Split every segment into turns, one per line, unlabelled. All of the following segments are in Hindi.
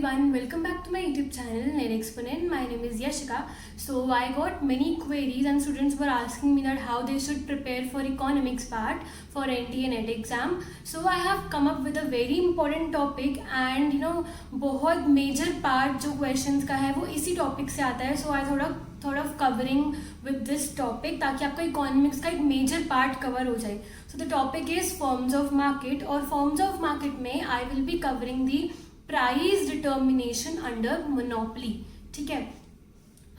everyone, welcome back to my YouTube channel Net Exponent. My name is Yashika. So I got many queries and students were asking me that how they should prepare for economics part for NTA NET exam. So I have come up with a very important topic and बहुत major part जो questions का है वो इसी topic से आता है. So I thought of covering with this topic ताकि आपका economics का एक major part cover हो जाए. So the topic is forms of market और forms of market में I will be covering the price determination under monopoly. ठीक है.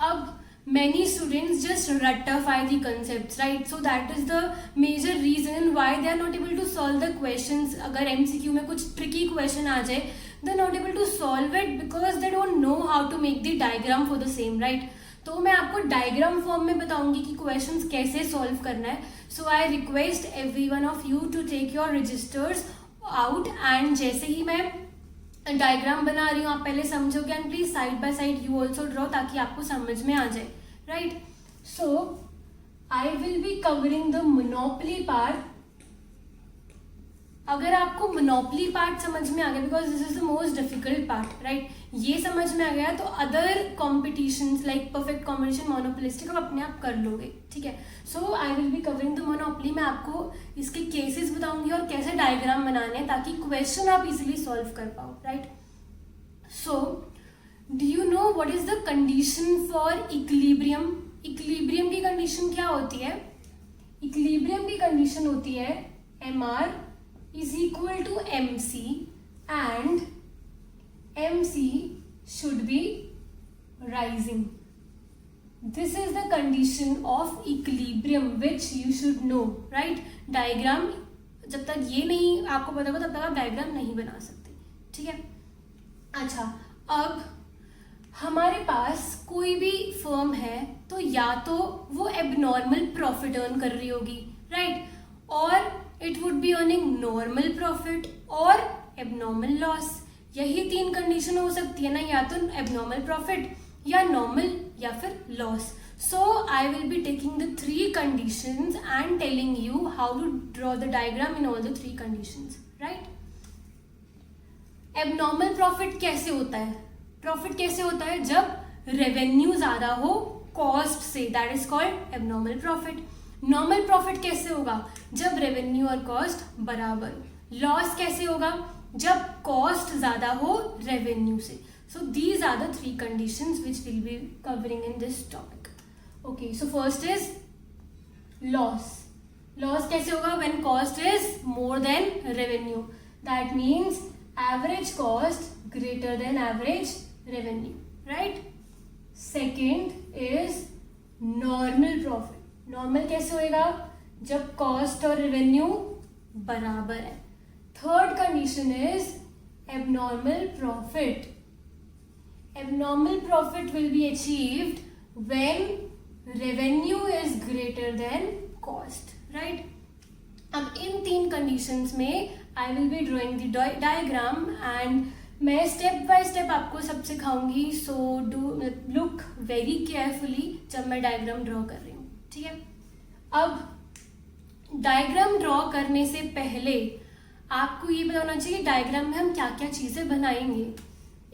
अब many students just ratify the concepts, right? So that is the major reason why they are not able to solve the questions. अगर MCQ में कुछ tricky question आ जाए, they are not able to solve it because they don't know how to make the diagram for the same, right? तो मैं आपको डायग्राम फॉर्म में बताऊंगी कि क्वेश्चंस कैसे सॉल्व करना है. So I request every one of you to take your registers out and जैसे ही मैं डायग्राम बना रही हूँ आप पहले समझोगे and please side by side you also draw ताकि आपको समझ में आ जाए. Right. So I will be covering the monopoly part. अगर आपको मोनोपोली पार्ट समझ में आ गया because this is the most difficult part, right, ये समझ में आ गया तो other competitions like perfect competition monopolistic आप अपने आप कर लोगे. ठीक है. So I will be covering the monopoly. मैं आपको इसके केसेस बताऊंगी और कैसे डायग्राम बनाने हैं ताकि क्वेश्चन आप इजिली सॉल्व कर पाओ. Right. So do you know what is the condition for equilibrium. Equilibrium की कंडीशन क्या होती है? इक्विलिब्रियम की कंडीशन होती है MR is equal to MC and MC should be rising. This is the condition of equilibrium which you should know, right? Diagram जब तक ये नहीं आपको पता होगा तब तक आप डायग्राम नहीं बना सकते. ठीक है. अच्छा, अब हमारे पास कोई भी फर्म है तो या तो वो एबनॉर्मल प्रॉफिट अर्न कर रही होगी, राइट, और it would be earning normal profit or abnormal loss. यही तीन कंडीशन हो सकती है ना, या तो abnormal profit या normal या फिर loss. So I will be taking the three conditions and telling you how to draw the diagram in all the three conditions, right? Abnormal profit कैसे होता है? Profit कैसे होता है? जब revenue ज़्यादा हो cost से, that is called abnormal profit. Normal profit कैसे होगा? जब रेवेन्यू और कॉस्ट बराबर. लॉस कैसे होगा? जब कॉस्ट ज्यादा हो रेवेन्यू से. So these are the three conditions which will be covering in this topic. Okay, so first is loss. Loss कैसे होगा? When cost is more than revenue. That means average cost greater than average revenue, right. Second is normal profit. Normal कैसे होएगा? जब कॉस्ट और रेवेन्यू बराबर है. Third condition is abnormal profit. Abnormal profit will be achieved when revenue is greater than cost, right. अब इन तीन कंडीशंस में I will be drawing the diagram and मैं स्टेप बाय स्टेप आपको सब सिखाऊंगी. So do look very carefully जब मैं डायग्राम ड्रॉ कर रही हूँ. ठीक है. अब डायग्राम ड्रॉ करने से पहले आपको ये पता होना चाहिए डायग्राम में हम क्या क्या चीजें बनाएंगे.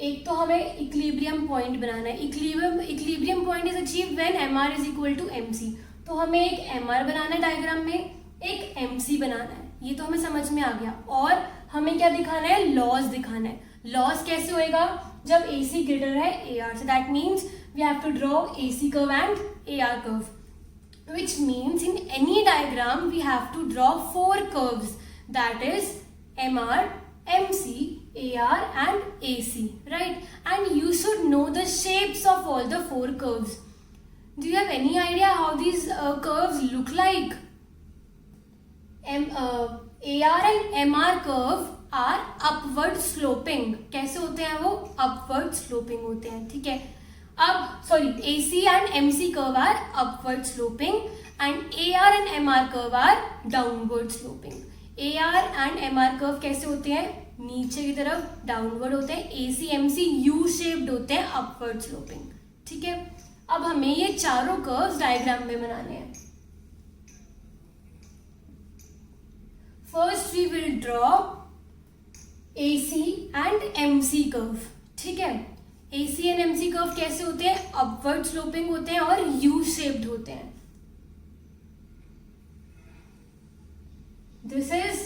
एक तो हमें इक्विलिब्रियम पॉइंट बनाना है. Equilibrium point is achieve when MR is equal to MC. तो हमें एक MR बनाना है डायग्राम में, एक MC बनाना है. ये तो हमें समझ में आ गया. और हमें क्या दिखाना है? लॉस दिखाना है. लॉस कैसे होएगा? जब AC ग्रेटर है AR से. That means we have to draw AC curve and AR curve. Which means in any diagram we have to draw four curves, that is MR, MC, AR and AC, right? And you should know the shapes of all the four curves. Do you have any idea how these curves look like? AR and MR curve are upward sloping. कैसे होते हैं वो? Upward sloping होते हैं. ठीक है. अब AC and MC curve are upward sloping and AR and MR curve are downward sloping. AR and MR curve कैसे होते हैं? नीचे की तरफ डाउनवर्ड होते हैं. AC MC U shaped होते हैं, upward sloping. ठीक है. अब हमें ये चारों कर्व्स डायग्राम में बनाने हैं. First we will draw AC and MC curve. ठीक है। AC एंड MC कर्व कैसे होते हैं? अपवर्ड स्लोपिंग होते हैं और यू शेप्ड होते हैं। This is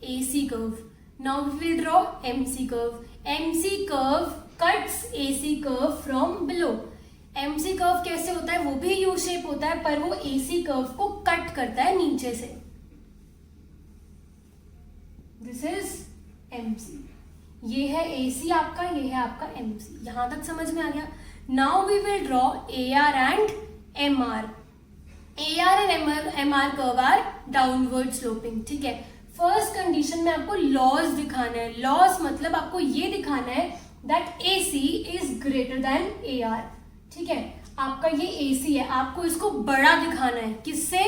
AC curve. Now we will draw MC curve. MC curve cuts AC curve from below. MC curve कैसे होता है? वो भी U shape होता है, पर वो AC curve को कट करता है नीचे से। This is MC. ये है AC आपका, ये है आपका MC। यहां तक समझ में आ गया? Now we will draw AR and MR. AR and MR curve are downward sloping. ठीक है। फर्स्ट कंडीशन में आपको लॉस दिखाना है। लॉस मतलब आपको ये दिखाना है that AC is greater than AR। ठीक है, आपका ये AC है, आपको इसको बड़ा दिखाना है। किससे?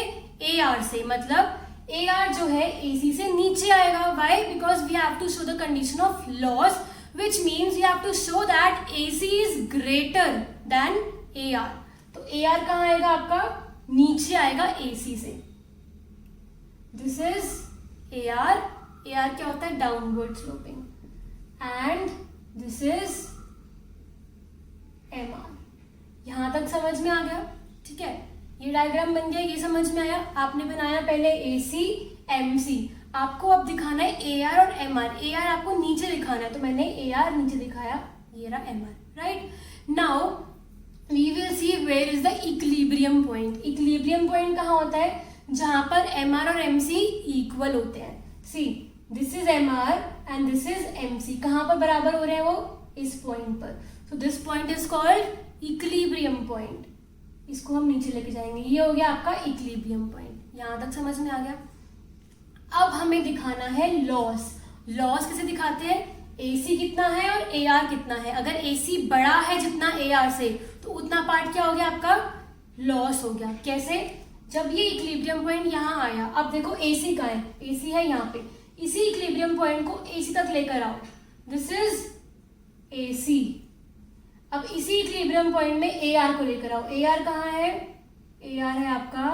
AR से। मतलब AR जो है AC से नीचे आएगा। Why? Because we have to show the condition of loss, which means we have to show that AC is greater than AR। तो AR कहाँ आएगा आपका? नीचे आएगा AC से। This is AR. AR क्या होता है? Downward sloping. And this is MR. यहां तक समझ में आ गया? ठीक है, ये डायग्राम बन गया, ये समझ में आया। आपने बनाया पहले AC MC, आपको अब दिखाना है AR और MR। AR आपको नीचे दिखाना है, तो मैंने AR नीचे दिखाया, ये रहा MR। Right now we will see where is the equilibrium point. Equilibrium point कहाँ होता है? जहां पर MR और MC इक्वल होते हैं। See this is MR and this is MC। कहां पर बराबर हो रहे हैं वो? इस पॉइंट पर। So this point is called equilibrium point. इसको हम नीचे लेके जाएंगे। ये हो गया आपका इक्विलिब्रियम पॉइंट। यहां तक समझ में आ गया? अब हमें दिखाना है लॉस। लॉस कैसे दिखाते हैं? AC कितना है और AR कितना है। अगर AC बड़ा है जितना AR से, तो उतना पार्ट क्या हो गया आपका? लॉस हो गया। कैसे? जब ये इक्विलिब्रियम पॉइंट यहाँ आया, अब देखो AC का है, AC है यहाँ पे, इसी इक्विलिब्रियम पॉइंट को AC तक लेकर आओ। This is AC। अब इसी इक्विलिब्रियम पॉइंट में AR को लेकर आओ। AR कहाँ है? AR है आपका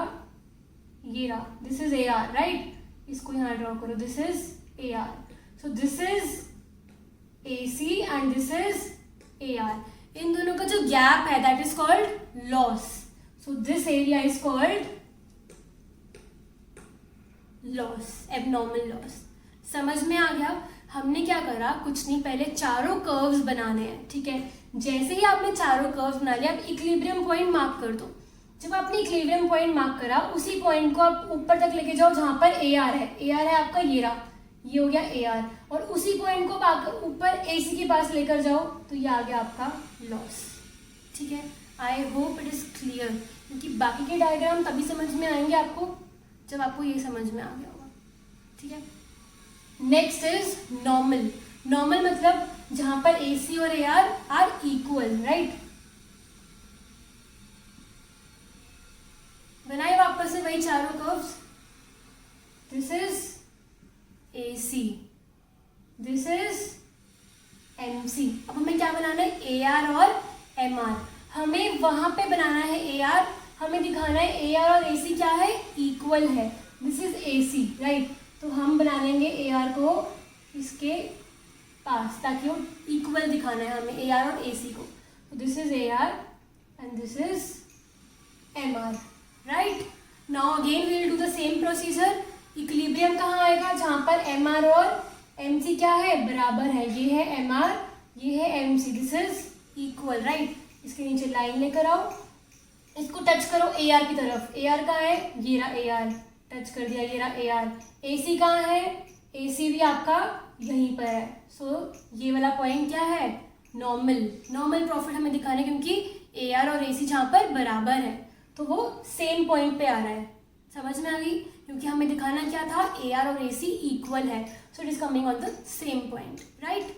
ये रहा। This is AR, right? इसको यहाँ ड्रॉ करो। This is AR। So this is AC and this is AR। इन दोनों का जो गैप है that is called loss. So this area is called loss, abnormal loss. समझ में आ गया? हमने क्या करा? कुछ नहीं, पहले चारों कर्व्स बनाने हैं। ठीक है, जैसे ही आपने चारों कर्व्स बना लिया, अब इक्विलिब्रियम पॉइंट मार्क कर दो। जब आपने इक्विलिब्रियम पॉइंट मार्क करा, उसी पॉइंट को आप ऊपर तक लेके जाओ जहां पर AR है। AR है आपका ये रहा, ये हो गया AR। और उसी पॉइंट को ऊपर AC के पास लेकर जाओ, तो ये आ गया आपका लॉस। ठीक है, I hope it is clear, क्योंकि बाकी के डायग्राम तभी समझ में आएंगे आपको जब आपको ये समझ में आ गया होगा। ठीक है, नेक्स्ट इज नॉर्मल। नॉर्मल मतलब जहां पर AC और AR आर इक्वल, राइट? बनाए वापस से वही चारों curves. This is AC, this is MC। अब हमें क्या बनाना है? AR और MR। हमें वहां पे बनाना है AR, हमें दिखाना है AR और AC क्या है? इक्वल है। This is AC, right? तो हम बना लेंगे AR को इसके पास, ताकि वो इक्वल दिखाना है हमें AR और AC को। तो this is AR and this is MR, right? Now again we will do the same procedure. Equilibrium कहाँ आएगा? जहां पर MR और MC क्या है? बराबर है। ये है MR, ये है MC। This is equal, right? इसके नीचे लाइन लेकर आओ, इसको टच करो AR की तरफ। AR कहाँ है? ये रहा AR, टच कर दिया, ये रहा AR। AC कहाँ है? AC भी आपका यहीं पर है। सो ये वाला पॉइंट क्या है? नॉर्मल। नॉर्मल प्रॉफिट हमें दिखाना है, क्योंकि AR और AC जहाँ पर बराबर है, तो वो सेम पॉइंट पे आ रहा है। समझ में आ गई? क्योंकि हमें दिखाना क्या था? AR और AC इक्वल है, so it is coming on the same point, right?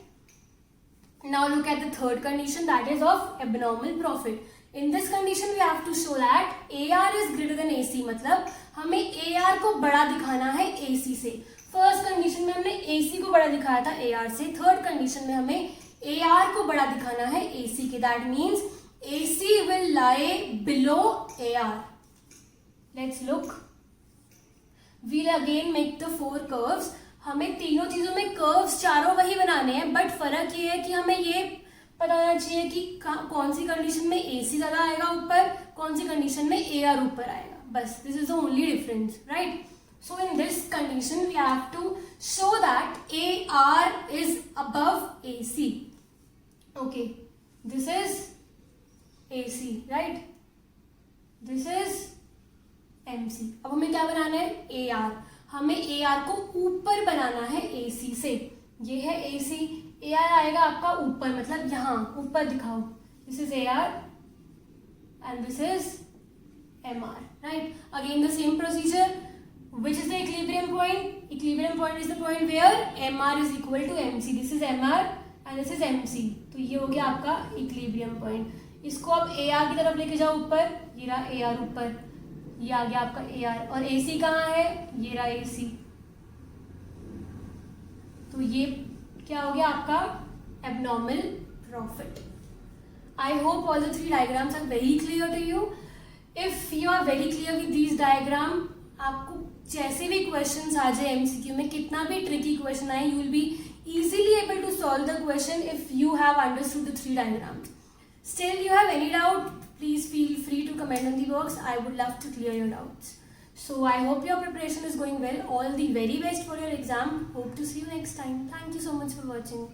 Now look at the third condition, that is of abnormal profit. In this condition we have to show that AR is greater than AC। मतलब हमें AR को बड़ा दिखाना है AC से। फर्स्ट कंडीशन में हमने AC को बड़ा दिखाया था AR से, थर्ड कंडीशन में हमें AR को बड़ा दिखाना है AC के। That means AC will lie below AR। Let's look। We'll again make the four curves। हमें तीनों चीजों में कर्व्स चारों वही बनाने हैं, बट फर्क ये है कि हमें ये पता होना चाहिए कि कौन सी कंडीशन में AC ज़्यादा आएगा ऊपर, कौन सी कंडीशन में AR ऊपर आएगा, बस this is the only difference, right. So in this condition we have to show that AR is above AC. Okay, this is AC, right? This is MC. अब हमें क्या बनाना है? AR. हमें AR को ऊपर बनाना है AC से. ये है AC. AR आएगा आपका ऊपर, मतलब यहाँ ऊपर दिखाओ. This is AR and this is MR, right? Again the same procedure. Which is the equilibrium point? Equilibrium point is the point where MR is equal to MC. This is MR and this is MC. तो ये हो गया आपका equilibrium point. इसको अब AR की तरफ लेके जाओ ऊपर, ये रहा AR ऊपर, ये आ गया आपका AR. और AC कहाँ है? ये रहा AC. तो ये क्या हो गया आपका abnormal profit. I hope all the three diagrams are very clear to you. If you are very clear with these diagram, आपको जैसे भी क्वेश्चंस आ जाए MCQ में, कितना भी ट्रिकी क्वेश्चन आए, you will be easily able to solve the question if you have understood the three diagrams. Still you have any doubt, please feel free to comment on the box. I would love to clear your doubts. So I hope your preparation is going well. All the very best for your exam. Hope to see you next time. Thank you so much for watching.